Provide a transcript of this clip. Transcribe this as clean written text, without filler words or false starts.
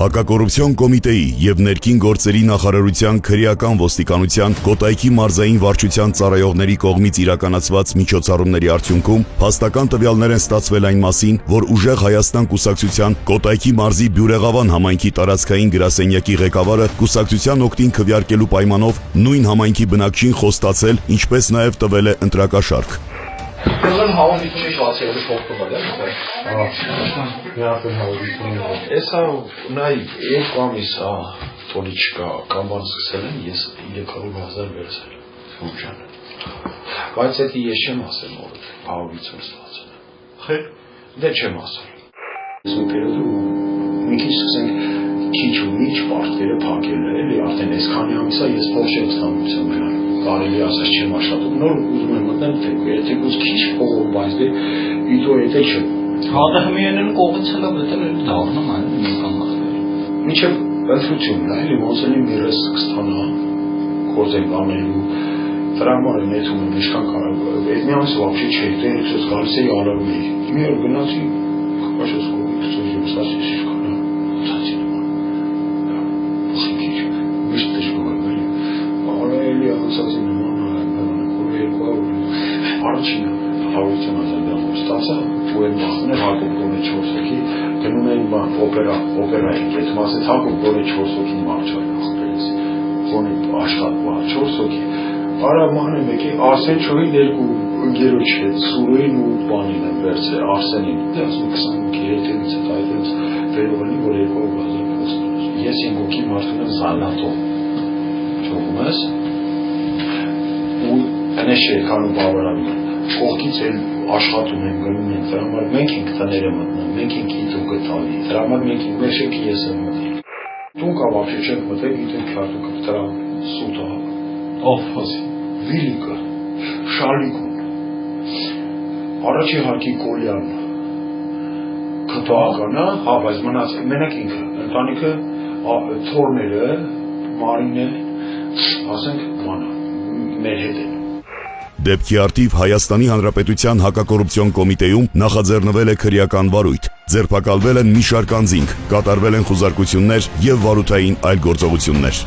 Հակակոռուպցիոն կոմիտեի եւ ներքին գործերի նախարարության քրեական ոստիկանության Կոտայքի մարզային վարչության ծառայողների կողմից իրականացված միջոցառումների արդյունքում փաստական տվյալներ են ստացվել այն մասին, որ Ուժեղ Հայաստան կուսակցության Կոտայքի մարզի Բյուրեղավան համայնքի տարածքային գրասենյակի ղեկավարը կուսակցության օգտին քվեարկելու պայմանով նույն համայնքի բնակչին խոստացել, ինչպես նաեւ տվել է ընտրակաշարք։ Եսա նայ երկու ամիս տոնի չկա կամ բան սկսել են, ես 300,000 վերցել Ֆուրջան, բայց էդի ես չեմ ասել որ աղավիցում ստացել խեր, դե չեմ ասել Սում պերոդում մի քիչ սկսենք քիչ ու միչ պարտվերը պակել է, էլի արդեն ես քանի ամիսա ես փող չեմ ստանուցում նրան կարելի ասած չեմ աշխատում, նոր ուզում եմ մտնել եթե ուզ քիչ փողով բայց դե իտո եթե չեմ Հադահմիյանն կողից հլա բետել էլ դառնում այն նույնական մախներ։ Մինչև ընտրությունն է, էլի ոնց էլ մի ռես կստանա, գործենք անելու, դրա համար է նետում եմ ինչքան կարող, այդ մի ամիս վապշի չէի, դե երեքսոց գալիս էի ալարում էի, մի օր գնացի, կպաշես կողի, կծոզիմ, սասի շիշքանա, ծացի նման, խիքիչ, միշտ դժգող եմ էլի, արա էլի անցածի նման, առաջին հավություն ազարգախով ստացա, ու են մախներ հակում գոնե 4 հոգի, գնում էին բան, օպերային, այդ մասից հակում գոնե 4 հոգի մարչար նախպերից, գոնե աշխատվա 4 հոգի, արա ման եմ եկի, Արսեն չոհի ներկու ընգերոչ հետ, Սուրոյին ու բանին եմ վերցել, Արսենին, դե ասում 20 հոգի հետևից հետ այդպես վերողնի, որ 200,000 խոստում, ես 5 հոգի մարդուն եմ զանատով, չողում ես, ու հնեշ երկանում բավարանում են, կողքից էլ աշխատում են գնում են, դրա համար մենք ենք տները մտնում, մենք ենք իտուկը տալի, դրա համար մենք ենք մեր շեքի ես եմ մտել։ Տուն կա վապշի չենք մտել, գիտենք քարտուկը դրա սուտը, ով վիլիկը, շալիկուն, առաջի հարկի կոլյան, կտողականը, հա, բայց մնաց, մենակ ինքը, ընտանիքը, թորները, մարինը, ասենք մանա, մեր հետ են։ Դեպքի արդիվ Հայաստանի Հանրապետության Հակակոռուպցիոն կոմիտեում նախաձեռնվել է քրեական վարույթ, ձերբակալվել են մի շարք անձինք, կատարվել են խուզարկություններ եւ վարութային այլ գործողություններ։